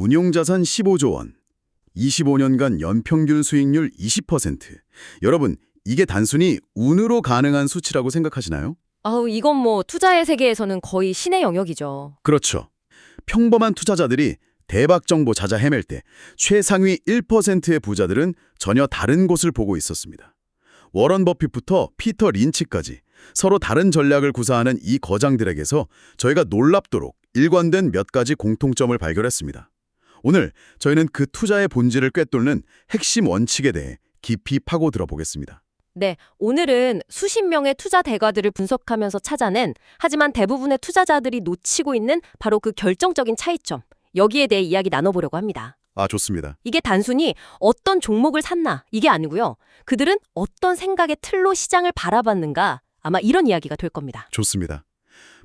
운용자산 15조 원, 25년간 연평균 수익률 20%. 여러분, 이게 단순히 운으로 가능한 수치라고 생각하시나요? 이건 뭐 투자의 세계에서는 거의 신의 영역이죠. 그렇죠. 평범한 투자자들이 대박 정보 찾아 헤맬 때 최상위 1%의 부자들은 전혀 다른 곳을 보고 있었습니다. 워런 버핏부터 피터 린치까지 서로 다른 전략을 구사하는 이 거장들에게서 저희가 놀랍도록 일관된 몇 가지 공통점을 발견했습니다. 오늘 저희는 그 투자의 본질을 꿰뚫는 핵심 원칙에 대해 깊이 파고들어 보겠습니다. 네, 오늘은 수십 명의 투자 대가들을 분석하면서 찾아낸 하지만 대부분의 투자자들이 놓치고 있는 바로 그 결정적인 차이점, 여기에 대해 이야기 나눠보려고 합니다. 좋습니다. 이게 단순히 어떤 종목을 샀나 이게 아니고요. 그들은 어떤 생각의 틀로 시장을 바라봤는가 아마 이런 이야기가 될 겁니다. 좋습니다.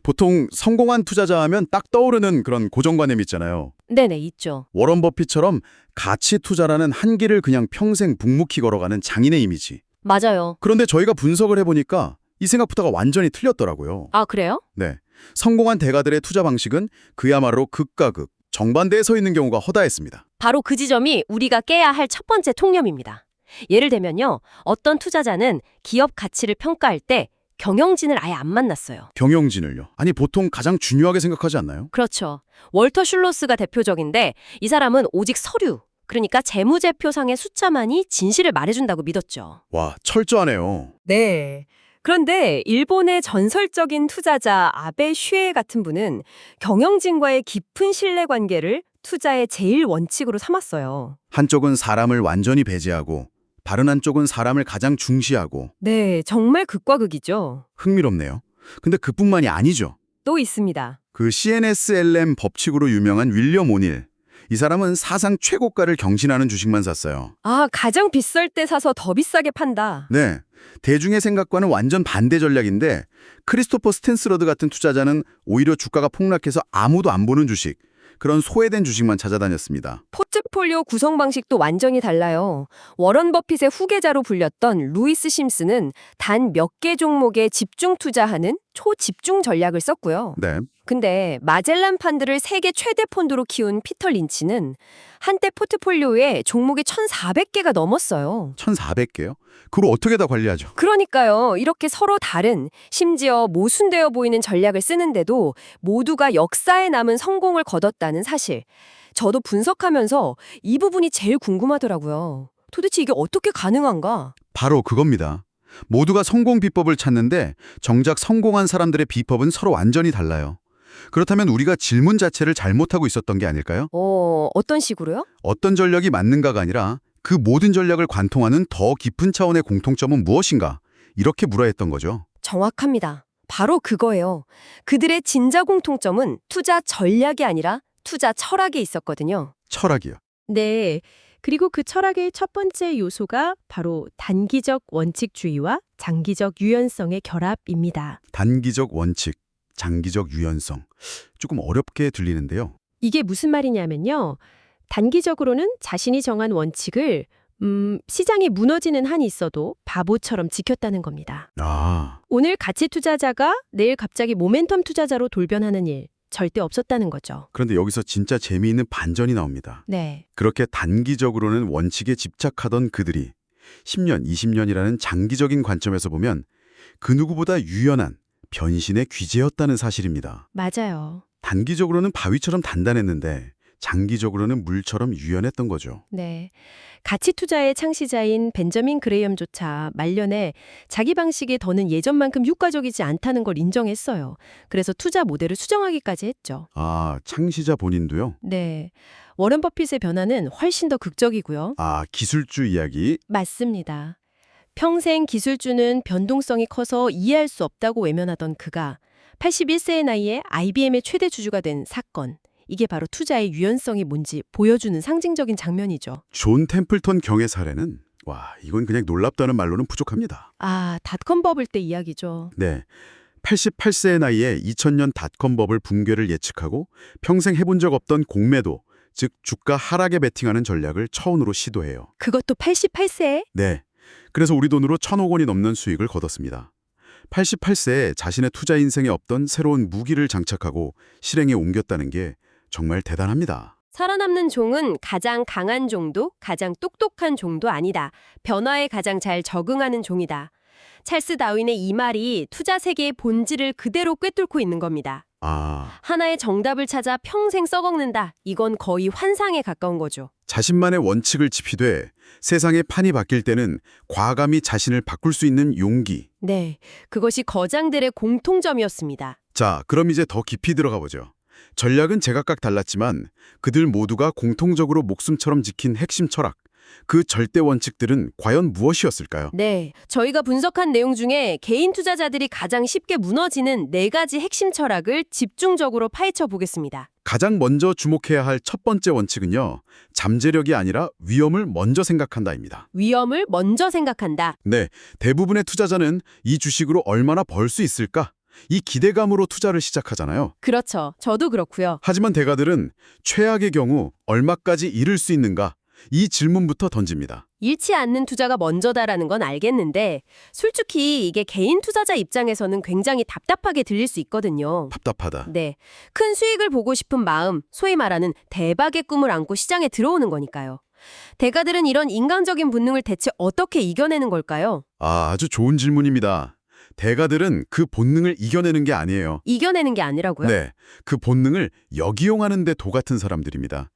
보통 성공한 투자자 하면 딱 떠오르는 그런 고정관념 있잖아요. 네네, 있죠. 워런 버핏처럼 가치 투자라는 한 길을 그냥 평생 묵묵히 걸어가는 장인의 이미지. 맞아요. 그런데 저희가 분석을 해보니까 이 생각부터가 완전히 틀렸더라고요. 아, 그래요? 네, 성공한 대가들의 투자 방식은 그야말로 극과 극, 정반대에 서 있는 경우가 허다했습니다. 바로 그 지점이 우리가 깨야 할 첫 번째 통념입니다. 예를 들면요. 어떤 투자자는 기업 가치를 평가할 때 경영진을 아예 안 만났어요. 경영진을요? 아니 보통 가장 중요하게 생각하지 않나요? 그렇죠. 월터 슐로스가 대표적인데 이 사람은 오직 서류, 그러니까 재무제표상의 숫자만이 진실을 말해준다고 믿었죠. 와, 철저하네요. 네. 그런데 일본의 전설적인 투자자 아베 슈에 같은 분은 경영진과의 깊은 신뢰관계를 투자의 제일 원칙으로 삼았어요. 한쪽은 사람을 완전히 배제하고 다른 한쪽은 사람을 가장 중시하고. 네, 정말 극과 극이죠. 흥미롭네요. 근데 그뿐만이 아니죠. 또 있습니다. 그 CNSLM 법칙으로 유명한 윌리엄 오닐. 이 사람은 사상 최고가를 경신하는 주식만 샀어요. 아, 가장 비쌀 때 사서 더 비싸게 판다. 네, 대중의 생각과는 완전 반대 전략인데 크리스토퍼 스탠스러드 같은 투자자는 오히려 주가가 폭락해서 아무도 안 보는 주식, 그런 소외된 주식만 찾아다녔습니다. 포트폴리오 구성 방식도 완전히 달라요. 워런 버핏의 후계자로 불렸던 루이스 심스는 단 몇 개 종목에 집중 투자하는 초집중 전략을 썼고요. 네, 근데 마젤란 펀드를 세계 최대 펀드로 키운 피터 린치는 한때 포트폴리오에 종목이 1,400개가 넘었어요. 1,400개요? 그걸 어떻게 다 관리하죠? 그러니까요. 이렇게 서로 다른, 심지어 모순되어 보이는 전략을 쓰는데도 모두가 역사에 남은 성공을 거뒀다는 사실. 저도 분석하면서 이 부분이 제일 궁금하더라고요. 도대체 이게 어떻게 가능한가? 바로 그겁니다. 모두가 성공 비법을 찾는데 정작 성공한 사람들의 비법은 서로 완전히 달라요. 그렇다면 우리가 질문 자체를 잘못하고 있었던 게 아닐까요? 어떤 식으로요? 어떤 전략이 맞는가가 아니라 그 모든 전략을 관통하는 더 깊은 차원의 공통점은 무엇인가? 이렇게 물어야 했던 거죠. 정확합니다. 바로 그거예요. 그들의 진짜 공통점은 투자 전략이 아니라 투자 철학에 있었거든요. 철학이요. 네. 그리고 그 철학의 첫 번째 요소가 바로 단기적 원칙주의와 장기적 유연성의 결합입니다. 단기적 원칙, 장기적 유연성. 조금 어렵게 들리는데요. 이게 무슨 말이냐면요. 단기적으로는 자신이 정한 원칙을 시장이 무너지는 한이 있어도 바보처럼 지켰다는 겁니다. 오늘 가치 투자자가 내일 갑자기 모멘텀 투자자로 돌변하는 일 절대 없었다는 거죠. 그런데 여기서 진짜 재미있는 반전이 나옵니다. 네. 그렇게 단기적으로는 원칙에 집착하던 그들이 10년, 20년이라는 장기적인 관점에서 보면 그 누구보다 유연한 변신의 귀재였다는 사실입니다. 맞아요. 단기적으로는 바위처럼 단단했는데 장기적으로는 물처럼 유연했던 거죠. 네. 가치 투자의 창시자인 벤저민 그레이엄조차 말년에 자기 방식이 더는 예전만큼 효과적이지 않다는 걸 인정했어요. 그래서 투자 모델을 수정하기까지 했죠. 창시자 본인도요? 네. 워런 버핏의 변화는 훨씬 더 극적이고요. 기술주 이야기. 맞습니다. 평생 기술주는 변동성이 커서 이해할 수 없다고 외면하던 그가 81세의 나이에 IBM의 최대 주주가 된 사건. 이게 바로 투자의 유연성이 뭔지 보여주는 상징적인 장면이죠. 존 템플턴 경의 사례는 이건 그냥 놀랍다는 말로는 부족합니다. 닷컴 버블 때 이야기죠. 네, 88세의 나이에 2000년 닷컴 버블 붕괴를 예측하고 평생 해본 적 없던 공매도, 즉 주가 하락에 베팅하는 전략을 처음으로 시도해요. 그것도 88세에? 네, 그래서 우리 돈으로 1,000억 원이 넘는 수익을 거뒀습니다. 88세에 자신의 투자 인생에 없던 새로운 무기를 장착하고 실행에 옮겼다는 게 정말 대단합니다. 살아남는 종은 가장 강한 종도, 가장 똑똑한 종도 아니다. 변화에 가장 잘 적응하는 종이다. 찰스 다윈의 이 말이 투자 세계의 본질을 그대로 꿰뚫고 있는 겁니다. 아, 하나의 정답을 찾아 평생 썩어먹는다. 이건 거의 환상에 가까운 거죠. 자신만의 원칙을 지피되 세상의 판이 바뀔 때는 과감히 자신을 바꿀 수 있는 용기. 네, 그것이 거장들의 공통점이었습니다. 자, 그럼 이제 더 깊이 들어가 보죠. 전략은 제각각 달랐지만 그들 모두가 공통적으로 목숨처럼 지킨 핵심 철학, 그 절대 원칙들은 과연 무엇이었을까요? 네, 저희가 분석한 내용 중에 개인 투자자들이 가장 쉽게 무너지는 4가지 핵심 철학을 집중적으로 파헤쳐 보겠습니다. 가장 먼저 주목해야 할 첫 번째 원칙은요, 잠재력이 아니라 위험을 먼저 생각한다입니다. 위험을 먼저 생각한다. 네, 대부분의 투자자는 이 주식으로 얼마나 벌 수 있을까? 이 기대감으로 투자를 시작하잖아요. 그렇죠. 저도 그렇고요. 하지만 대가들은 최악의 경우 얼마까지 잃을 수 있는가? 이 질문부터 던집니다. 잃지 않는 투자가 먼저다라는 건 알겠는데 솔직히 이게 개인 투자자 입장에서는 굉장히 답답하게 들릴 수 있거든요. 답답하다. 네, 큰 수익을 보고 싶은 마음, 소위 말하는 대박의 꿈을 안고 시장에 들어오는 거니까요. 대가들은 이런 인간적인 본능을 대체 어떻게 이겨내는 걸까요? 아주 좋은 질문입니다. 대가들은 그 본능을 이겨내는 게 아니에요. 이겨내는 게 아니라고요? 네, 그 본능을 역이용하는 데 도 같은 사람들입니다.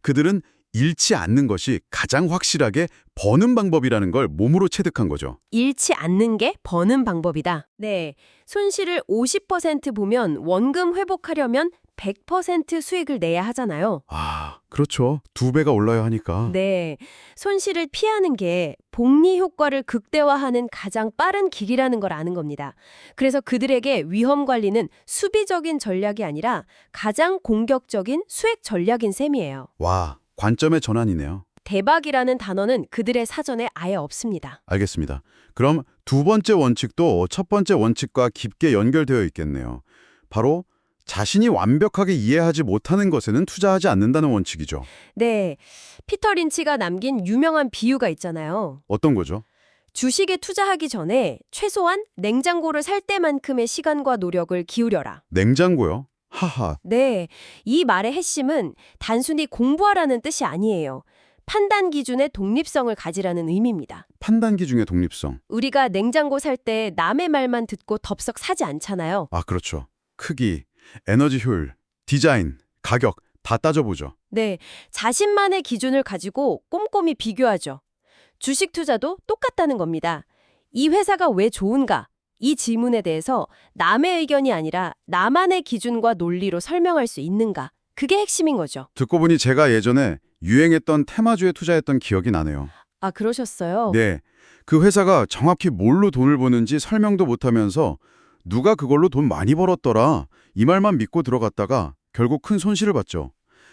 그들은 잃지 않는 것이 가장 확실하게 버는 방법이라는 걸 몸으로 체득한 거죠. 잃지 않는 게 버는 방법이다. 네, 손실을 50% 보면 원금 회복하려면 100% 수익을 내야 하잖아요. 아, 그렇죠. 2배가 올라야 하니까. 네, 손실을 피하는 게 복리 효과를 극대화하는 가장 빠른 길이라는 걸 아는 겁니다. 그래서 그들에게 위험 관리는 수비적인 전략이 아니라 가장 공격적인 수액 전략인 셈이에요. 와, 관점의 전환이네요. 대박이라는 단어는 그들의 사전에 아예 없습니다. 알겠습니다. 그럼 두 번째 원칙도 첫 번째 원칙과 깊게 연결되어 있겠네요. 바로 자신이 완벽하게 이해하지 못하는 것에는 투자하지 않는다는 원칙이죠. 네, 피터 린치가 남긴 유명한 비유가 있잖아요. 어떤 거죠? 주식에 투자하기 전에 최소한 냉장고를 살 때만큼의 시간과 노력을 기울여라. 냉장고요? 하하. 네, 이 말의 핵심은 단순히 공부하라는 뜻이 아니에요. 판단 기준의 독립성을 가지라는 의미입니다. 판단기 중의 독립성. 우리가 냉장고 살 때 남의 말만 듣고 덥석 사지 않잖아요. 아, 그렇죠. 크기, 에너지 효율, 디자인, 가격 다 따져보죠. 네, 자신만의 기준을 가지고 꼼꼼히 비교하죠. 주식 투자도 똑같다는 겁니다. 이 회사가 왜 좋은가? 이 질문에 대해서 남의 의견이 아니라 나만의 기준과 논리로 설명할 수 있는가? 그게 핵심인 거죠. 듣고 보니 제가 예전에 유행했던 테마주에 투자했던 기억이 나네요. 아, 그러셨어요? 네, 그 회사가 정확히 뭘로 돈을 버는지 설명도 못하면서 누가 그걸로 돈 많이 벌었더라 이 말만 믿고 들어갔다가 결국 큰 손실을 봤죠.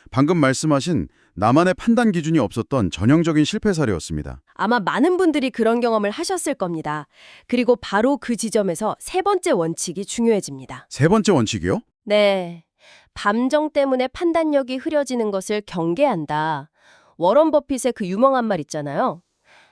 방금 말씀하신 나만의 판단 기준이 없었던 전형적인 실패 사례였습니다. 아마 많은 분들이 그런 경험을 하셨을 겁니다. 그리고 바로 그 지점에서 세 번째 원칙이 중요해집니다. 세 번째 원칙이요? 네. 감정 때문에 판단력이 흐려지는 것을 경계한다. 워런 버핏의 그 유명한 말 있잖아요.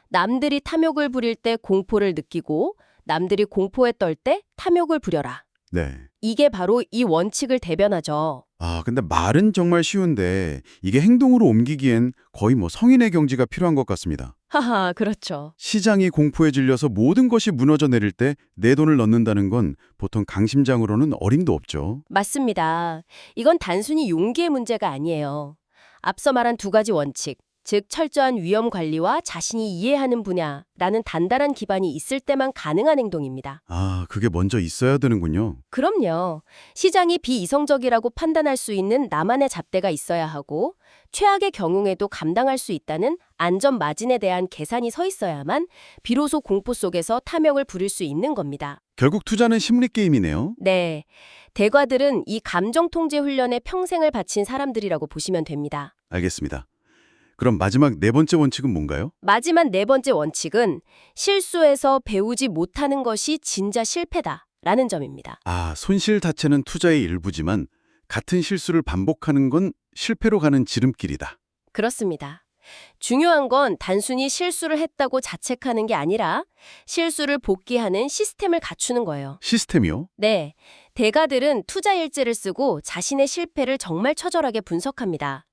남들이 탐욕을 부릴 때 공포를 느끼고 남들이 공포에 떨 때 탐욕을 부려라. 네. 이게 바로 이 원칙을 대변하죠. 아, 근데 말은 정말 쉬운데 이게 행동으로 옮기기엔 거의 성인의 경지가 필요한 것 같습니다. 하하, 그렇죠. 시장이 공포에 질려서 모든 것이 무너져 내릴 때 내 돈을 넣는다는 건 보통 강심장으로는 어림도 없죠. 맞습니다. 이건 단순히 용기의 문제가 아니에요. 앞서 말한 2가지 원칙, 즉 철저한 위험 관리와 자신이 이해하는 분야라는 단단한 기반이 있을 때만 가능한 행동입니다. 아, 그게 먼저 있어야 되는군요. 그럼요. 시장이 비이성적이라고 판단할 수 있는 나만의 잣대가 있어야 하고 최악의 경우에도 감당할 수 있다는 안전 마진에 대한 계산이 서 있어야만 비로소 공포 속에서 탐욕을 부릴 수 있는 겁니다. 결국 투자는 심리 게임이네요. 네. 대과들은 이 감정 통제 훈련에 평생을 바친 사람들이라고 보시면 됩니다. 알겠습니다. 그럼 마지막 네 번째 원칙은 뭔가요? 마지막 4번째 원칙은 실수에서 배우지 못하는 것이 진짜 실패다라는 점입니다. 아, 손실 자체는 투자의 일부지만 같은 실수를 반복하는 건 실패로 가는 지름길이다. 그렇습니다. 중요한 건 단순히 실수를 했다고 자책하는 게 아니라 실수를 복귀하는 시스템을 갖추는 거예요. 시스템이요? 네, 대가들은 투자 일지를 쓰고 자신의 실패를 정말 처절하게 분석합니다.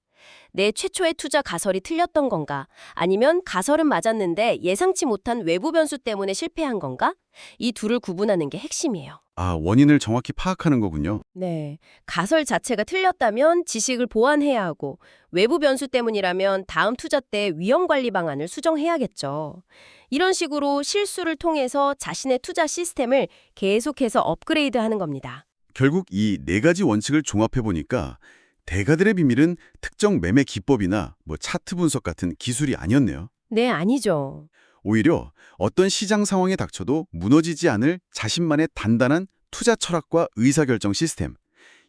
내 최초의 투자 가설이 틀렸던 건가? 아니면 가설은 맞았는데 예상치 못한 외부 변수 때문에 실패한 건가? 이 둘을 구분하는 게 핵심이에요. 아, 원인을 정확히 파악하는 거군요. 네. 가설 자체가 틀렸다면 지식을 보완해야 하고 외부 변수 때문이라면 다음 투자 때 위험 관리 방안을 수정해야겠죠. 이런 식으로 실수를 통해서 자신의 투자 시스템을 계속해서 업그레이드하는 겁니다. 결국 이 네 가지 원칙을 종합해 보니까 대가들의 비밀은 특정 매매 기법이나 차트 분석 같은 기술이 아니었네요. 네, 아니죠. 오히려 어떤 시장 상황에 닥쳐도 무너지지 않을 자신만의 단단한 투자 철학과 의사결정 시스템,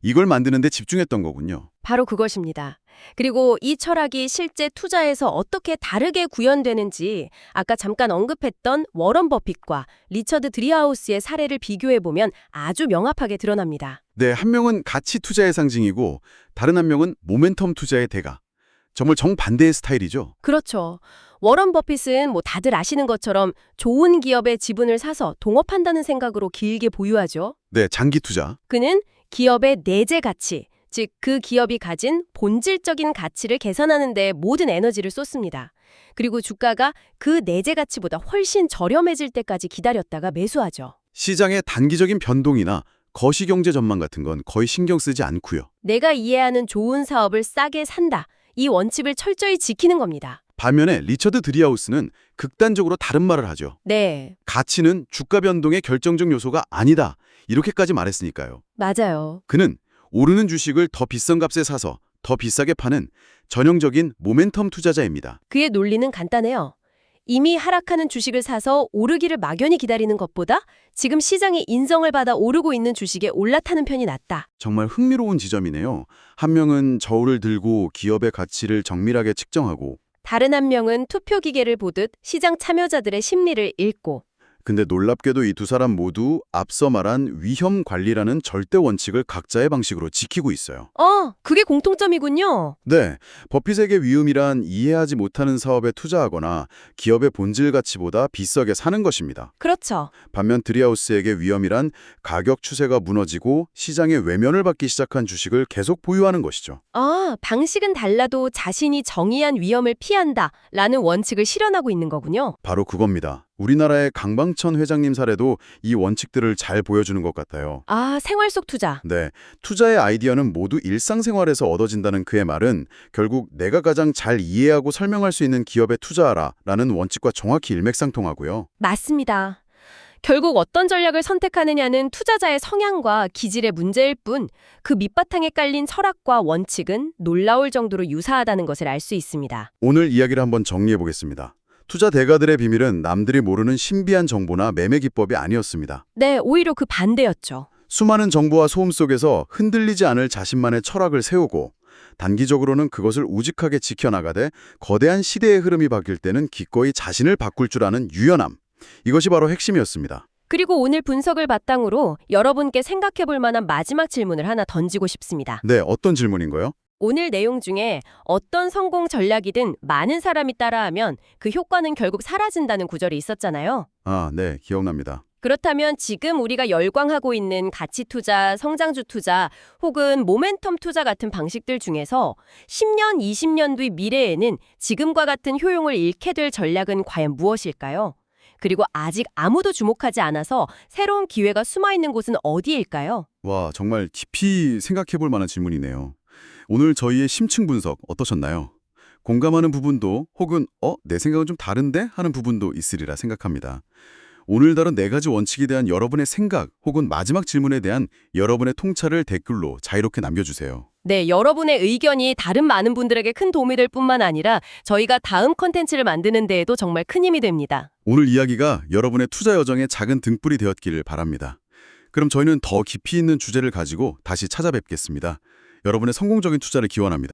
이걸 만드는 데 집중했던 거군요. 바로 그것입니다. 그리고 이 철학이 실제 투자에서 어떻게 다르게 구현되는지 아까 잠깐 언급했던 워런 버핏과 리처드 드리하우스의 사례를 비교해보면 아주 명확하게 드러납니다. 네, 한 명은 가치 투자의 상징이고 다른 한 명은 모멘텀 투자의 대가. 정말 정반대의 스타일이죠. 그렇죠. 워런 버핏은 다들 아시는 것처럼 좋은 기업의 지분을 사서 동업한다는 생각으로 길게 보유하죠. 네, 장기 투자. 그는 기업의 내재 가치, 즉 그 기업이 가진 본질적인 가치를 계산하는 데 모든 에너지를 쏟습니다. 그리고 주가가 그 내재 가치보다 훨씬 저렴해질 때까지 기다렸다가 매수하죠. 시장의 단기적인 변동이나 거시경제 전망 같은 건 거의 신경 쓰지 않고요. 내가 이해하는 좋은 사업을 싸게 산다. 이 원칙을 철저히 지키는 겁니다. 반면에 리처드 드리하우스는 극단적으로 다른 말을 하죠. 네, 가치는 주가 변동의 결정적 요소가 아니다. 이렇게까지 말했으니까요. 맞아요. 그는 오르는 주식을 더 비싼 값에 사서 더 비싸게 파는 전형적인 모멘텀 투자자입니다. 그의 논리는 간단해요. 이미 하락하는 주식을 사서 오르기를 막연히 기다리는 것보다 지금 시장이 인정을 받아 오르고 있는 주식에 올라타는 편이 낫다. 정말 흥미로운 지점이네요. 한 명은 저울을 들고 기업의 가치를 정밀하게 측정하고, 다른 한 명은 투표 기계를 보듯 시장 참여자들의 심리를 읽고, 근데 놀랍게도 이 두 사람 모두 앞서 말한 위험 관리라는 절대 원칙을 각자의 방식으로 지키고 있어요. 그게 공통점이군요. 네, 버핏에게 위험이란 이해하지 못하는 사업에 투자하거나 기업의 본질 가치보다 비싸게 사는 것입니다. 그렇죠. 반면 드리하우스에게 위험이란 가격 추세가 무너지고 시장의 외면을 받기 시작한 주식을 계속 보유하는 것이죠. 방식은 달라도 자신이 정의한 위험을 피한다라는 원칙을 실현하고 있는 거군요. 바로 그겁니다. 우리나라의 강방천 회장님 사례도 이 원칙들을 잘 보여주는 것 같아요. 생활 속 투자. 네, 투자의 아이디어는 모두 일상생활에서 얻어진다는 그의 말은 결국 내가 가장 잘 이해하고 설명할 수 있는 기업에 투자하라라는 원칙과 정확히 일맥상통하고요. 맞습니다. 결국 어떤 전략을 선택하느냐는 투자자의 성향과 기질의 문제일 뿐 그 밑바탕에 깔린 철학과 원칙은 놀라울 정도로 유사하다는 것을 알 수 있습니다. 오늘 이야기를 한번 정리해 보겠습니다. 투자 대가들의 비밀은 남들이 모르는 신비한 정보나 매매 기법이 아니었습니다. 네, 오히려 그 반대였죠. 수많은 정보와 소음 속에서 흔들리지 않을 자신만의 철학을 세우고 단기적으로는 그것을 우직하게 지켜나가되 거대한 시대의 흐름이 바뀔 때는 기꺼이 자신을 바꿀 줄 아는 유연함. 이것이 바로 핵심이었습니다. 그리고 오늘 분석을 바탕으로 여러분께 생각해 볼 만한 마지막 질문을 하나 던지고 싶습니다. 네, 어떤 질문인가요? 오늘 내용 중에 어떤 성공 전략이든 많은 사람이 따라하면 그 효과는 결국 사라진다는 구절이 있었잖아요. 네, 기억납니다. 그렇다면 지금 우리가 열광하고 있는 가치 투자, 성장주 투자 혹은 모멘텀 투자 같은 방식들 중에서 10년, 20년 뒤 미래에는 지금과 같은 효용을 잃게 될 전략은 과연 무엇일까요? 그리고 아직 아무도 주목하지 않아서 새로운 기회가 숨어있는 곳은 어디일까요? 와, 정말 깊이 생각해 볼 만한 질문이네요. 오늘 저희의 심층 분석 어떠셨나요? 공감하는 부분도 혹은 내 생각은 좀 다른데? 하는 부분도 있으리라 생각합니다. 오늘 다룬 네 가지 원칙에 대한 여러분의 생각 혹은 마지막 질문에 대한 여러분의 통찰을 댓글로 자유롭게 남겨주세요. 네, 여러분의 의견이 다른 많은 분들에게 큰 도움이 될 뿐만 아니라 저희가 다음 컨텐츠를 만드는 데에도 정말 큰 힘이 됩니다. 오늘 이야기가 여러분의 투자 여정의 작은 등불이 되었기를 바랍니다. 그럼 저희는 더 깊이 있는 주제를 가지고 다시 찾아뵙겠습니다. 여러분의 성공적인 투자를 기원합니다.